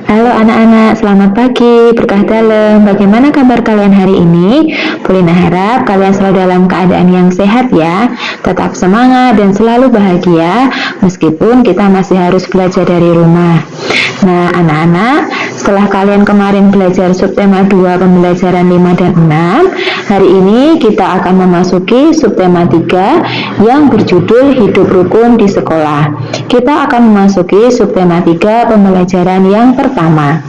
Halo anak-anak, selamat pagi, berkah dalam. Bagaimana kabar kalian hari ini? Polina harap kalian selalu dalam keadaan yang sehat ya. Tetap semangat dan selalu bahagia, meskipun kita masih harus belajar dari rumah. Nah anak-anak, setelah kalian kemarin belajar subtema 2 pembelajaran 5 dan 6, hari ini kita akan memasuki subtema 3 yang berjudul hidup rukun di sekolah. Kita akan memasuki subtema 3 pembelajaran yang pertama.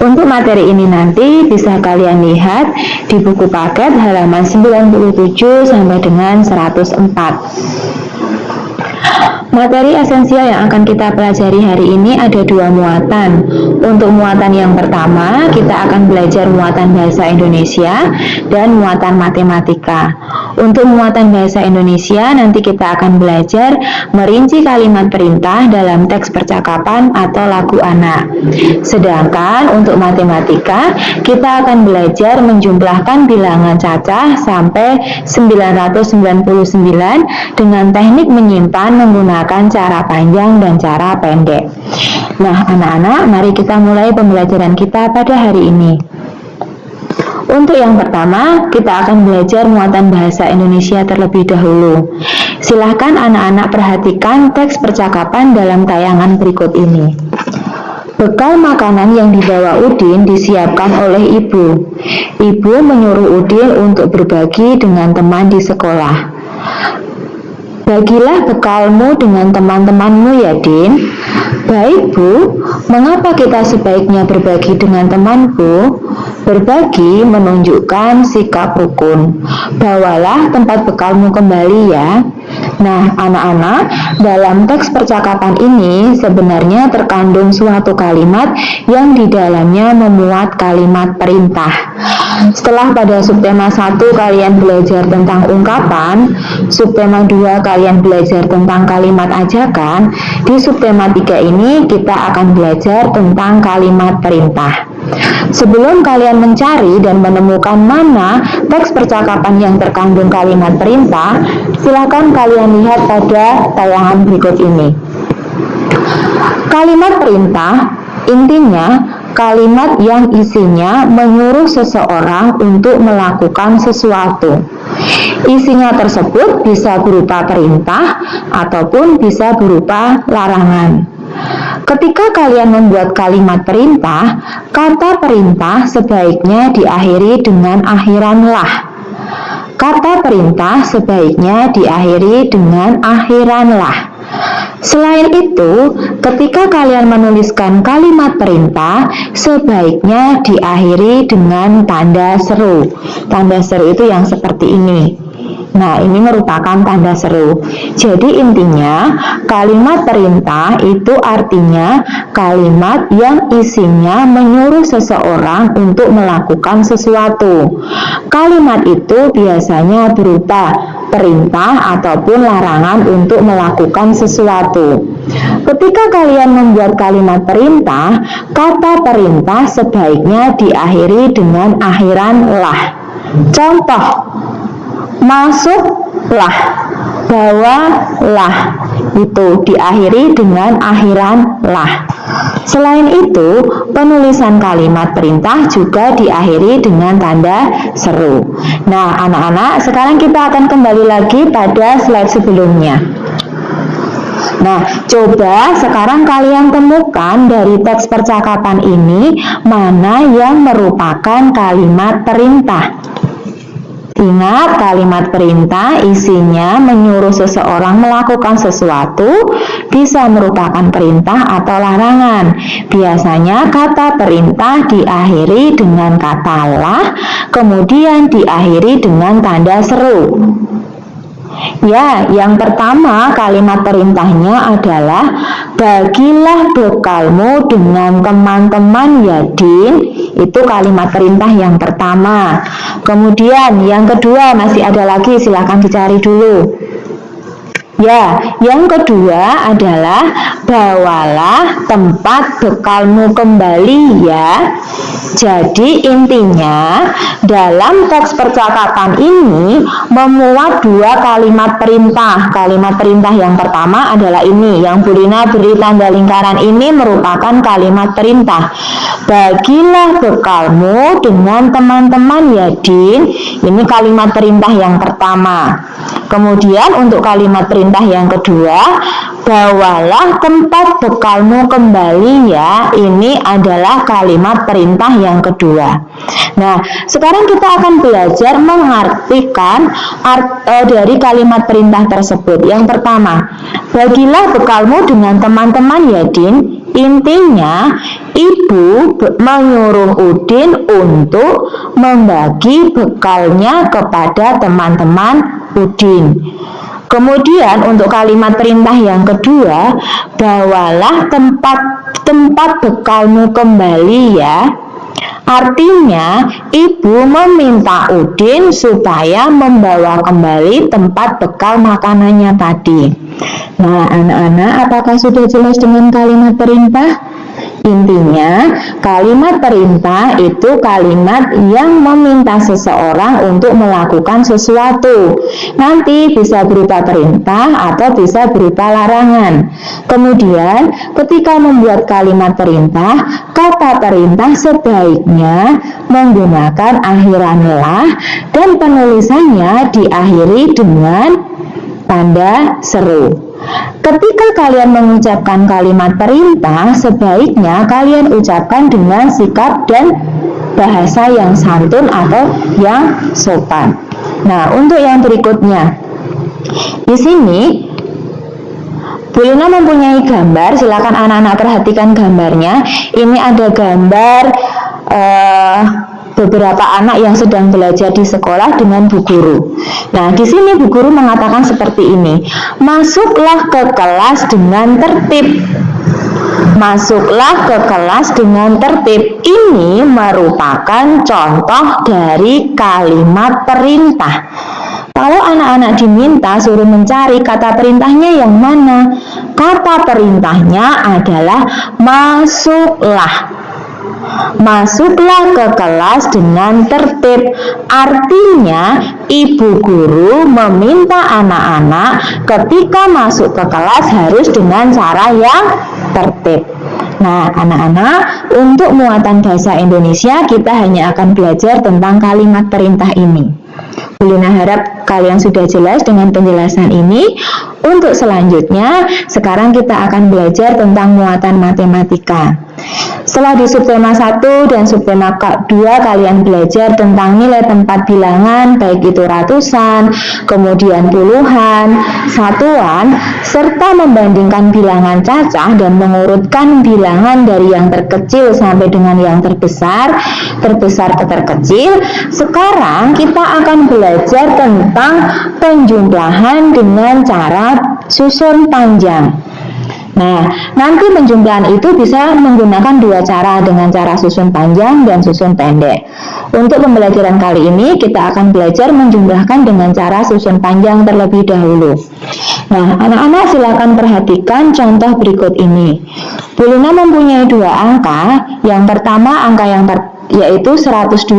Untuk materi ini nanti bisa kalian lihat di buku paket halaman 97 sampai dengan 104. Materi esensial yang akan kita pelajari hari ini ada dua muatan. Untuk muatan yang pertama, kita akan belajar muatan bahasa Indonesia dan muatan matematika. Untuk muatan bahasa Indonesia, nanti kita akan belajar merinci kalimat perintah dalam teks percakapan atau lagu anak. Sedangkan untuk matematika, kita akan belajar menjumlahkan bilangan cacah sampai 999 dengan teknik menyimpan menggunakan cara panjang dan cara pendek. Nah, anak-anak, mari kita mulai pembelajaran kita pada hari ini. Untuk yang pertama, kita akan belajar muatan bahasa Indonesia terlebih dahulu. Silahkan anak-anak perhatikan teks percakapan dalam tayangan berikut ini. Bekal makanan yang dibawa Udin disiapkan oleh ibu. Ibu menyuruh Udin untuk berbagi dengan teman di sekolah. Bagilah bekalmu dengan teman-temanmu ya, Din. Baik, Bu. Mengapa kita sebaiknya berbagi dengan temanku? Berbagi menunjukkan sikap rukun. Bawalah tempat bekalmu kembali ya. Nah, anak-anak, dalam teks percakapan ini sebenarnya terkandung suatu kalimat yang di dalamnya memuat kalimat perintah. Setelah pada subtema 1 kalian belajar tentang ungkapan, subtema 2 kalian belajar tentang kalimat ajakan, di subtema 3 ini kita akan belajar tentang kalimat perintah. Sebelum kalian mencari dan menemukan mana teks percakapan yang terkandung kalimat perintah, silakan kalian lihat pada tayangan berikut ini. Kalimat perintah intinya kalimat yang isinya menyuruh seseorang untuk melakukan sesuatu. Isinya tersebut bisa berupa perintah ataupun bisa berupa larangan. Ketika kalian membuat kalimat perintah, kata perintah sebaiknya diakhiri dengan akhiran lah. Kata perintah sebaiknya diakhiri dengan akhiran lah. Selain itu, ketika kalian menuliskan kalimat perintah, sebaiknya diakhiri dengan tanda seru. Tanda seru itu yang seperti ini. Nah, ini merupakan tanda seru. Jadi intinya, kalimat perintah itu artinya kalimat yang isinya menyuruh seseorang untuk melakukan sesuatu. Kalimat itu biasanya berupa perintah ataupun larangan untuk melakukan sesuatu. Ketika kalian membuat kalimat perintah, kata perintah sebaiknya diakhiri dengan akhiran lah. Contoh, masuklah, bawalah, itu diakhiri dengan akhiran lah. Selain itu, penulisan kalimat perintah juga diakhiri dengan tanda seru. Nah, anak-anak, sekarang kita akan kembali lagi pada slide sebelumnya. Nah, coba sekarang kalian temukan dari teks percakapan ini mana yang merupakan kalimat perintah. Ingat, kalimat perintah isinya menyuruh seseorang melakukan sesuatu, bisa merupakan perintah atau larangan. Biasanya kata perintah diakhiri dengan kata lah, kemudian diakhiri dengan tanda seru. Ya, yang pertama kalimat perintahnya adalah bagilah bekalmu dengan teman-teman ya, Din. Itu kalimat perintah yang pertama. Kemudian yang kedua masih ada lagi, silahkan dicari dulu. Ya, yang kedua adalah bawalah tempat bekalmu kembali ya. Jadi intinya dalam teks percakapan ini memuat dua kalimat perintah. Kalimat perintah yang pertama adalah ini, yang Bu Lina beri tanda lingkaran ini merupakan kalimat perintah. Bagilah bekalmu dengan teman-teman ya Din. Ini kalimat perintah yang pertama. Kemudian untuk kalimat perintah yang kedua, bawalah tempat bekalmu kembali ya. Ini adalah kalimat perintah yang kedua. Nah, sekarang kita akan belajar mengartikan dari kalimat perintah tersebut. Yang pertama, bagilah bekalmu dengan teman-teman ya Din. Intinya, ibu menyuruh Udin untuk membagi bekalnya kepada teman-teman Udin. Kemudian untuk kalimat perintah yang kedua, bawalah tempat bekalmu kembali ya. Artinya, ibu meminta Udin supaya membawa kembali tempat bekal makanannya tadi. Nah, anak-anak, apakah sudah jelas dengan kalimat perintah? Intinya, kalimat perintah itu kalimat yang meminta seseorang untuk melakukan sesuatu. Nanti bisa berupa perintah atau bisa berupa larangan. Kemudian, ketika membuat kalimat perintah, kata perintah sebaiknya menggunakan akhiran lah dan penulisannya diakhiri dengan tanda seru. Ketika kalian mengucapkan kalimat perintah, sebaiknya kalian ucapkan dengan sikap dan bahasa yang santun atau yang sopan. Nah, untuk yang berikutnya, di sini Bu Lina mempunyai gambar. Silakan anak-anak perhatikan gambarnya. Ini ada gambar beberapa anak yang sedang belajar di sekolah dengan Bu Guru. Nah, di sini Bu Guru mengatakan seperti ini. Masuklah ke kelas dengan tertib. Masuklah ke kelas dengan tertib. Ini merupakan contoh dari kalimat perintah. Kalau anak-anak diminta suruh mencari kata perintahnya yang mana? Kata perintahnya adalah masuklah. Masuklah ke kelas dengan tertib. Artinya, ibu guru meminta anak-anak ketika masuk ke kelas harus dengan cara yang tertib. Nah, anak-anak, untuk muatan bahasa Indonesia kita hanya akan belajar tentang kalimat perintah ini. Bu Lina harap kalian sudah jelas dengan penjelasan ini. Untuk selanjutnya, sekarang kita akan belajar tentang muatan matematika. Setelah di subtema 1 dan subtema 2 kalian belajar tentang nilai tempat bilangan, baik itu ratusan, kemudian puluhan, satuan, serta membandingkan bilangan cacah dan mengurutkan bilangan dari yang terkecil sampai dengan yang terbesar ke terkecil. Sekarang kita akan belajar tentang penjumlahan dengan cara susun panjang. Nah, nanti penjumlahan itu bisa menggunakan dua cara, dengan cara susun panjang dan susun pendek. Untuk pembelajaran kali ini, kita akan belajar menjumlahkan dengan cara susun panjang terlebih dahulu. Nah, anak-anak silakan perhatikan contoh berikut ini. Bu Lina mempunyai dua angka. Yang pertama, angka yang yaitu 125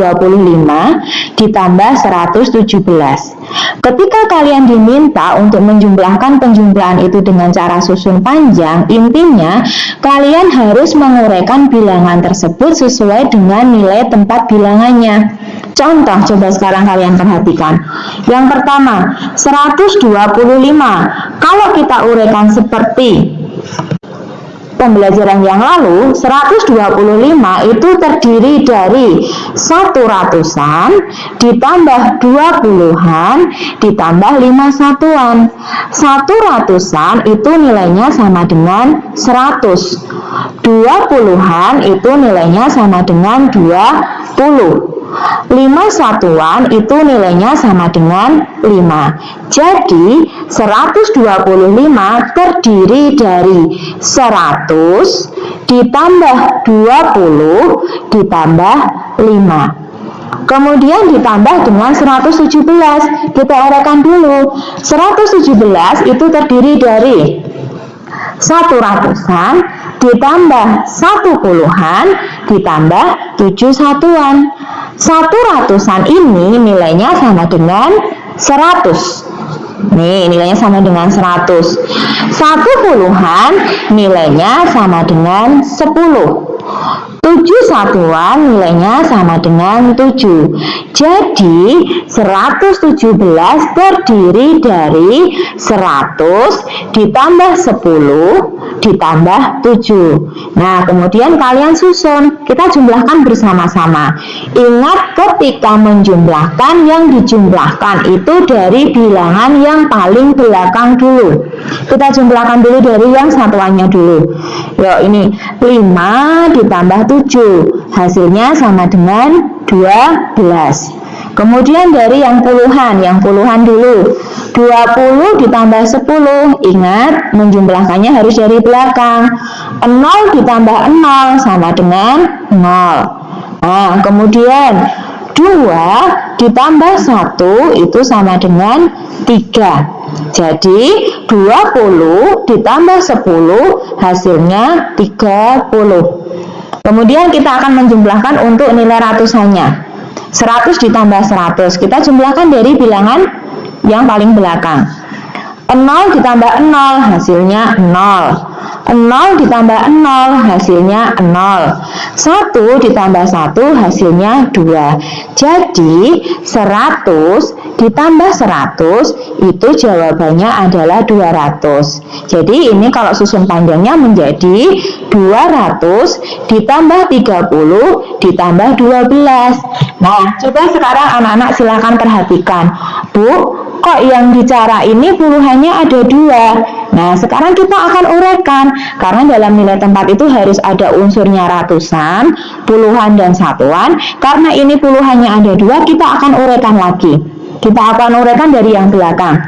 ditambah 117. Ketika kalian diminta untuk menjumlahkan penjumlahan itu dengan cara susun panjang, intinya kalian harus menguraikan bilangan tersebut sesuai dengan nilai tempat bilangannya. Contoh, coba sekarang kalian perhatikan. Yang pertama, 125. Kalau kita uraikan seperti pembelajaran yang lalu, 125 itu terdiri dari 1 ratusan ditambah 2 puluhan ditambah 5 satuan. 1 ratusan itu nilainya sama dengan 100. 2 puluhan itu nilainya sama dengan 20. 5 satuan itu nilainya sama dengan 5. Jadi 125 terdiri dari 100 ditambah 20 ditambah 5. Kemudian ditambah dengan 117. Kita uraikan dulu. 117 itu terdiri dari 1 ratusan ditambah 1 puluhan ditambah 7 satuan. 1 ratusan ini nilainya sama dengan 100. Nih, nilainya sama dengan 100. 1 puluhan nilainya sama dengan 10. 7 satuan nilainya sama dengan 7. Jadi 117 terdiri dari 100 ditambah 10 ditambah 7. Nah, kemudian kalian susun, kita jumlahkan bersama-sama. Ingat, ketika menjumlahkan, yang dijumlahkan itu dari bilangan yang paling belakang dulu. Kita jumlahkan dulu dari yang satuannya dulu. Yuk, ini 5 ditambah 7, hasilnya sama dengan 12. Kemudian dari yang puluhan dulu. 20 ditambah 10, ingat menjumlahkannya harus dari belakang. 0 ditambah 0 sama dengan 0. Nah, kemudian 2 ditambah 1 itu sama dengan 3. Jadi 20 ditambah 10 hasilnya 30. Kemudian kita akan menjumlahkan untuk nilai ratusannya. 100 ditambah 100, kita jumlahkan dari bilangan yang paling belakang. 0 ditambah 0 hasilnya 0. 0 ditambah 0 hasilnya 0. 1 ditambah 1 hasilnya 2. Jadi 100 ditambah 100 itu jawabannya adalah 200. Jadi ini kalau susun panjangnya menjadi 200 ditambah 30 ditambah 12. Nah, coba sekarang anak-anak silakan perhatikan. Bu, kok yang di cara ini puluhannya ada 2. Nah, sekarang kita akan uraikan. Karena dalam nilai tempat itu harus ada unsurnya ratusan, puluhan, dan satuan. Karena ini puluhannya ada 2, kita akan uraikan lagi. Kita akan uraikan dari yang belakang.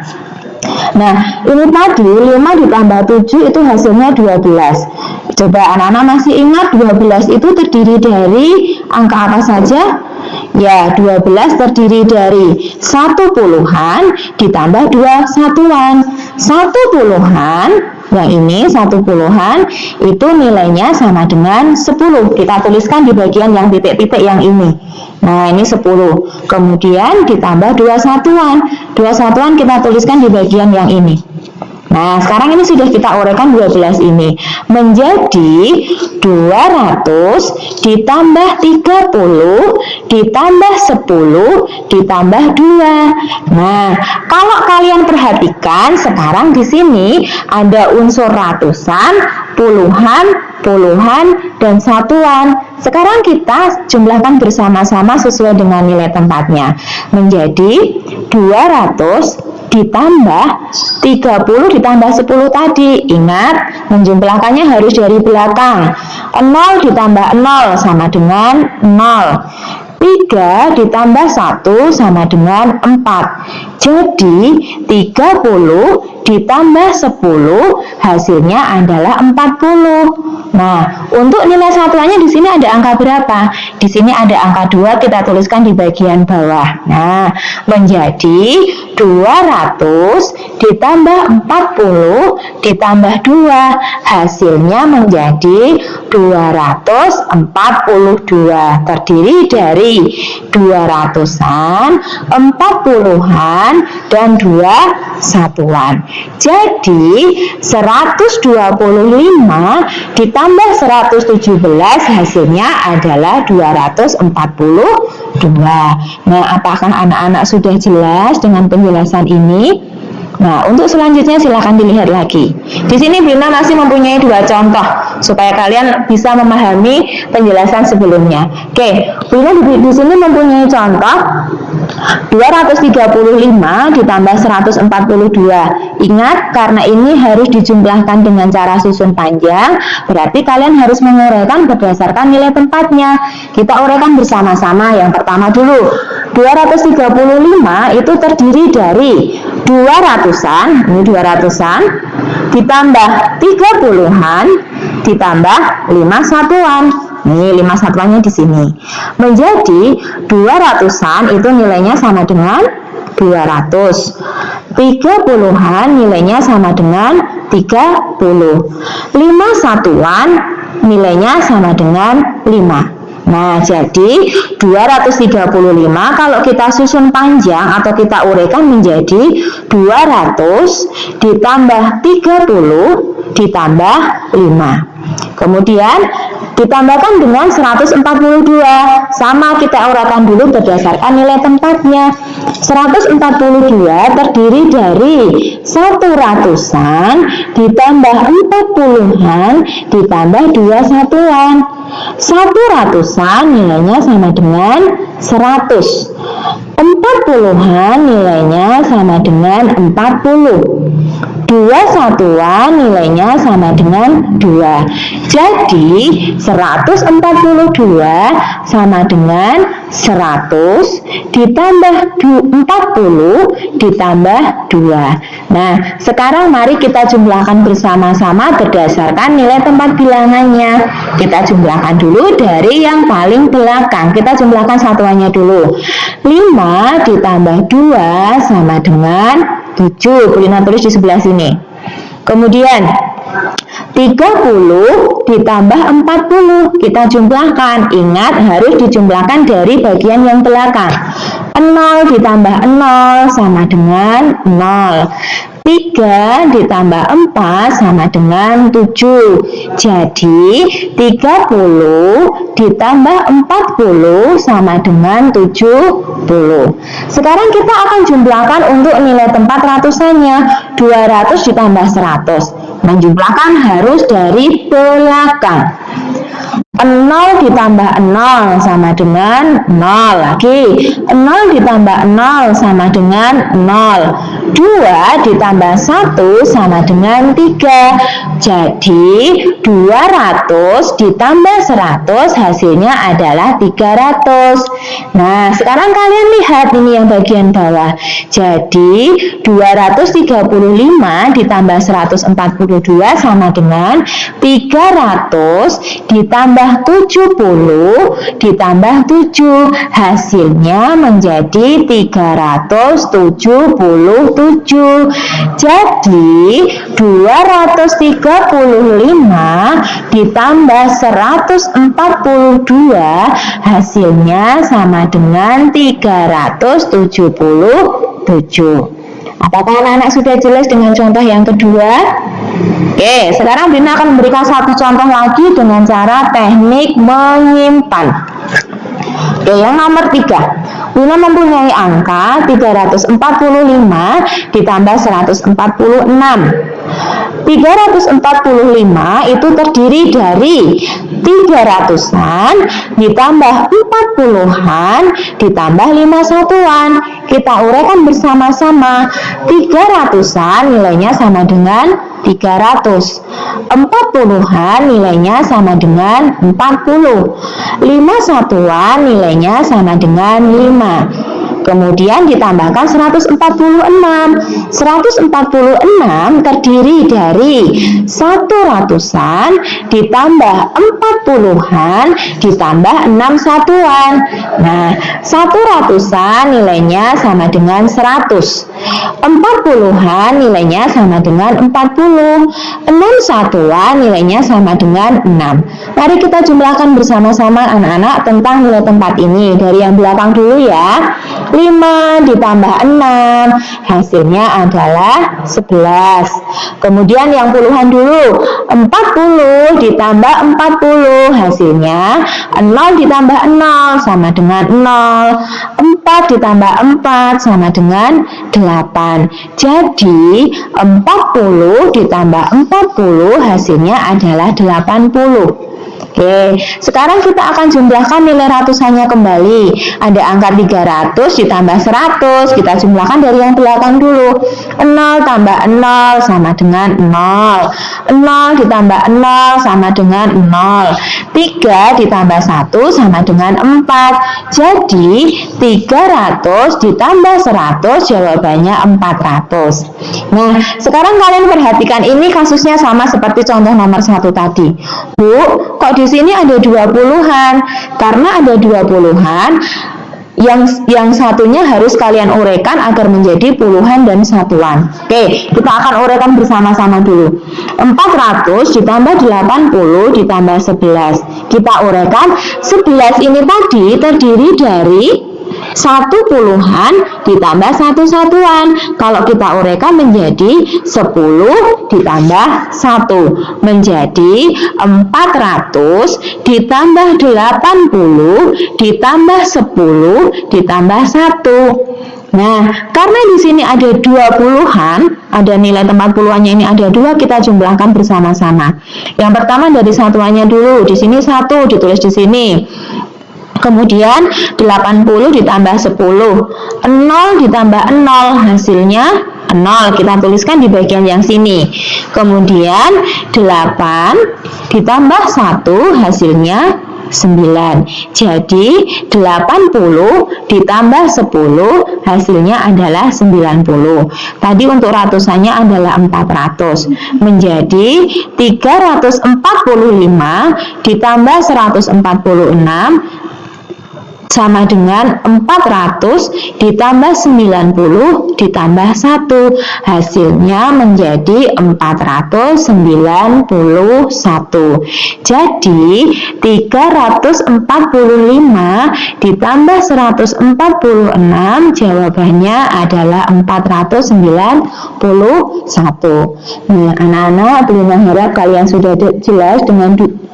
Nah, ini tadi 5 ditambah 7 itu hasilnya 12. Coba anak-anak masih ingat 12 itu terdiri dari angka apa saja? Ya, 12 terdiri dari 1 puluhan ditambah 2 satuan. 1 puluhan, yang ini 1 puluhan, itu nilainya sama dengan 10. Kita tuliskan di bagian yang titik-titik yang ini. Nah, ini 10. Kemudian ditambah 2 satuan. 2 satuan kita tuliskan di bagian yang ini. Nah, sekarang ini sudah kita uraikan 12 ini menjadi 200 ditambah 30 ditambah 10 ditambah 2. Nah, kalau kalian perhatikan sekarang di sini ada unsur ratusan, puluhan, dan satuan. Sekarang kita jumlahkan bersama-sama sesuai dengan nilai tempatnya menjadi 200 ditambah 30 ditambah 10 tadi. Ingat, menjumlahkannya harus dari belakang. 0 ditambah 0 sama dengan 0. 3 ditambah 1 sama dengan 4. Jadi 30 ditambah 10 hasilnya adalah 40. Nah, untuk nilai satuannya di sini ada angka berapa? Di sini ada angka 2, kita tuliskan di bagian bawah. Nah, menjadi 200 ditambah 40 ditambah 2, hasilnya menjadi 242. Terdiri dari 200-an, 40-an, dan 2 satuan. Jadi 125 ditambah 117 hasilnya adalah 242. Nah, apakah anak-anak sudah jelas dengan penjelasan ini? Nah, untuk selanjutnya silakan dilihat lagi. Di sini Bina masih mempunyai 2 contoh supaya kalian bisa memahami penjelasan sebelumnya. Oke, Bina di sini mempunyai contoh 235 ditambah 142. Ingat, karena ini harus dijumlahkan dengan cara susun panjang, berarti kalian harus menguraikan berdasarkan nilai tempatnya. Kita uraikan bersama-sama. Yang pertama dulu, 235 itu terdiri dari 200-an, ini 200-an, ditambah 30-an, ditambah 5 satuan. Nih 5 satuannya di sini. Menjadi 200-an itu nilainya sama dengan 200. 30-an nilainya sama dengan 30. 5 satuan nilainya sama dengan 5. Nah, jadi 235 kalau kita susun panjang atau kita uraikan menjadi 200 ditambah 30 ditambah 5. Kemudian ditambahkan dengan 142. Sama kita uraikan dulu berdasarkan nilai tempatnya. 142 terdiri dari 100-an ditambah 40-an ditambah 2 satuan. 100-an nilainya sama dengan 100. 40-an nilainya sama dengan 40. 2 satuan nilainya sama dengan 2. Jadi 142 sama dengan 100 ditambah 40 ditambah 2. Nah, sekarang mari kita jumlahkan bersama-sama berdasarkan nilai tempat bilangannya. Kita jumlahkan dulu dari yang paling belakang. Kita jumlahkan satuannya dulu. 5 ditambah 2 sama dengan 7. Kulina tulis di sebelah sini. Kemudian 30 ditambah 40. Kita jumlahkan. Ingat harus dijumlahkan dari bagian yang belakang. 0 ditambah 0 sama dengan 0. 3 ditambah 4 sama dengan 7. Jadi 30 ditambah 40 sama dengan 70. Sekarang kita akan jumlahkan untuk nilai tempat ratusannya. 200 ditambah 100. Menjumlahkan harus dari belakang. 0 ditambah 0 sama dengan 0 lagi. 0 ditambah 0 sama dengan 0. 2 ditambah 1 sama dengan 3. Jadi 200 ditambah 100 hasilnya adalah 300. Nah, sekarang kalian lihat ini yang bagian bawah. Jadi 235 ditambah 142 sama dengan 300 ditambah 70 ditambah 7. Hasilnya menjadi 377. Jadi 235 ditambah 142 hasilnya sama dengan 377. Apakah anak-anak sudah jelas dengan contoh yang kedua? Oke, sekarang Bina akan memberikan satu contoh lagi dengan cara teknik menyimpan. Oke, yang nomor 3. Bina mempunyai angka 345 ditambah 146. 345 itu terdiri dari 300-an ditambah 40-an ditambah 5 satuan. Kita uraikan bersama-sama. 300-an nilainya sama dengan 300. 40-an nilainya sama dengan 40. 5 satuan nilainya sama dengan 5. Kemudian ditambahkan 146. 146 terdiri dari 100-an ditambah 40-an ditambah 6 satuan. Nah, 100-an nilainya sama dengan 100. 40-an nilainya sama dengan 40. 6 satuan nilainya sama dengan 6. Mari kita jumlahkan bersama-sama anak-anak tentang nilai tempat ini. Dari yang belakang dulu ya. 5 ditambah 6 hasilnya adalah 11. Kemudian yang puluhan dulu. 40 ditambah 40 hasilnya 0 ditambah 0 sama dengan 0. 4 ditambah 4 sama dengan 8. Jadi 40 ditambah 40 hasilnya adalah 80. Oke, sekarang kita akan jumlahkan nilai ratusannya kembali. Ada angka 300 ditambah 100. Kita jumlahkan dari yang belakang dulu. 0 tambah 0 sama dengan 0. 0 ditambah 0 sama dengan 0. 3 ditambah 1 sama dengan 4. Jadi 300 ditambah 100 jawabannya 400. Nah, sekarang kalian perhatikan ini kasusnya sama seperti contoh nomor 1 tadi. Bu, kok di sini ada 20-an? Karena ada 20-an, yang satunya harus kalian uraikan agar menjadi puluhan dan satuan. Oke, kita akan uraikan bersama-sama dulu. 400 ditambah 80 ditambah 11. Kita uraikan 11 ini tadi terdiri dari 1 puluhan ditambah 1 satuan. Kalau kita uraikan menjadi 10 ditambah 1 menjadi 400 ditambah 80 ditambah 10 ditambah 1. Nah, karena di sini ada 20-an, ada nilai tempat puluhannya ini ada 2, kita jumlahkan bersama-sama. Yang pertama dari satuannya dulu. Di sini 1 ditulis di sini. Kemudian 80 ditambah 10, 0 ditambah 0, hasilnya 0. Kita tuliskan di bagian yang sini. Kemudian 8 ditambah 1, hasilnya 9. Jadi 80 ditambah 10 hasilnya adalah 90. Tadi untuk ratusannya adalah 400. Menjadi 345 ditambah 146 sama dengan 400 ditambah 90 ditambah 1. Hasilnya menjadi 491. Jadi 345 ditambah 146 jawabannya adalah 491. Nah, anak-anak, Bu Lina harap kalian sudah jelas dengan 3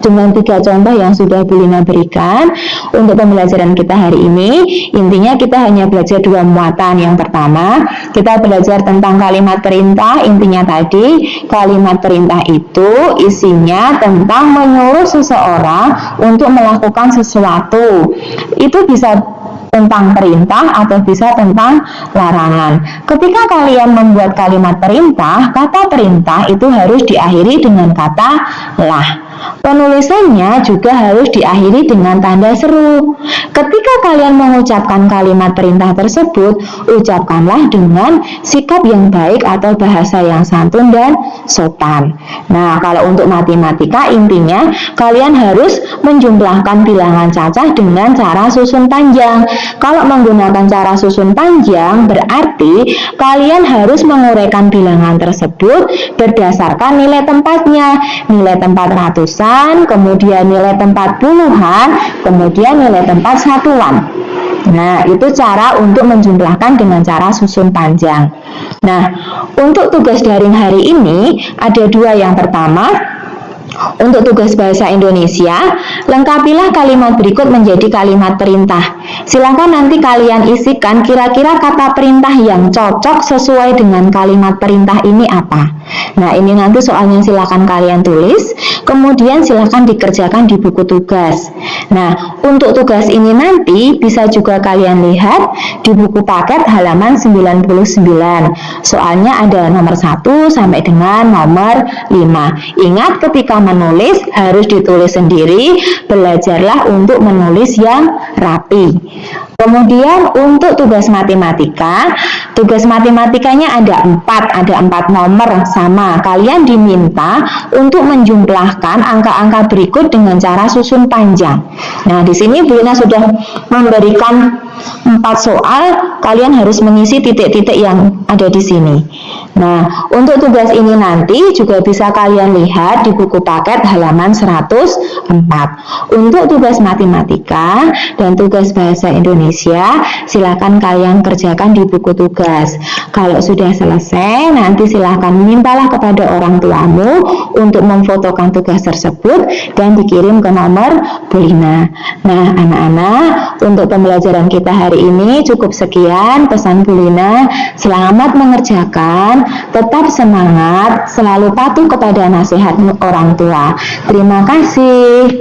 contoh yang sudah Bu Lina berikan untuk pembelajaran kita hari ini. Intinya kita hanya belajar 2 muatan. Yang pertama, kita belajar tentang kalimat perintah. Intinya tadi, kalimat perintah itu isinya tentang menyuruh seseorang untuk melakukan sesuatu. Itu bisa tentang perintah atau bisa tentang larangan. Ketika kalian membuat kalimat perintah, kata perintah itu harus diakhiri dengan kata lah. Penulisannya juga harus diakhiri dengan tanda seru. Ketika kalian mengucapkan kalimat perintah tersebut, ucapkanlah dengan sikap yang baik atau bahasa yang santun dan sopan. Nah, kalau untuk matematika intinya kalian harus menjumlahkan bilangan cacah dengan cara susun panjang. Kalau menggunakan cara susun panjang berarti kalian harus menguraikan bilangan tersebut berdasarkan nilai tempatnya. Nilai tempat ratusan, kemudian nilai tempat puluhan, kemudian nilai tempat satuan. Nah, itu cara untuk menjumlahkan dengan cara susun panjang. Nah, untuk tugas daring hari ini ada 2. Yang pertama, untuk tugas bahasa Indonesia, lengkapilah kalimat berikut menjadi kalimat perintah. Silakan nanti kalian isikan kira-kira kata perintah yang cocok sesuai dengan kalimat perintah ini apa. Nah, ini nanti soalnya silakan kalian tulis, kemudian silakan dikerjakan di buku tugas. Nah, untuk tugas ini nanti bisa juga kalian lihat di buku paket halaman 99. Soalnya ada nomor 1 sampai dengan nomor 5. Ingat, ketika menulis harus ditulis sendiri, belajarlah untuk menulis yang rapi. Kemudian untuk tugas matematikanya ada 4 nomor sama. Kalian diminta untuk menjumlahkan angka-angka berikut dengan cara susun panjang. Nah, di sini Bu Lina sudah memberikan 4 soal, kalian harus mengisi titik-titik yang ada di sini. Nah, untuk tugas ini nanti juga bisa kalian lihat di buku paket halaman 104. Untuk tugas matematika dan tugas bahasa Indonesia, silakan kalian kerjakan di buku tugas. Kalau sudah selesai, nanti silakan mintalah kepada orang tuamu untuk memfotokan tugas tersebut dan dikirim ke nomor Lina. Nah, anak-anak, untuk pembelajaran kita hari ini cukup sekian pesan Bu Lina. Selamat mengerjakan, tetap semangat, selalu patuh kepada nasihat orang tua. Terima kasih.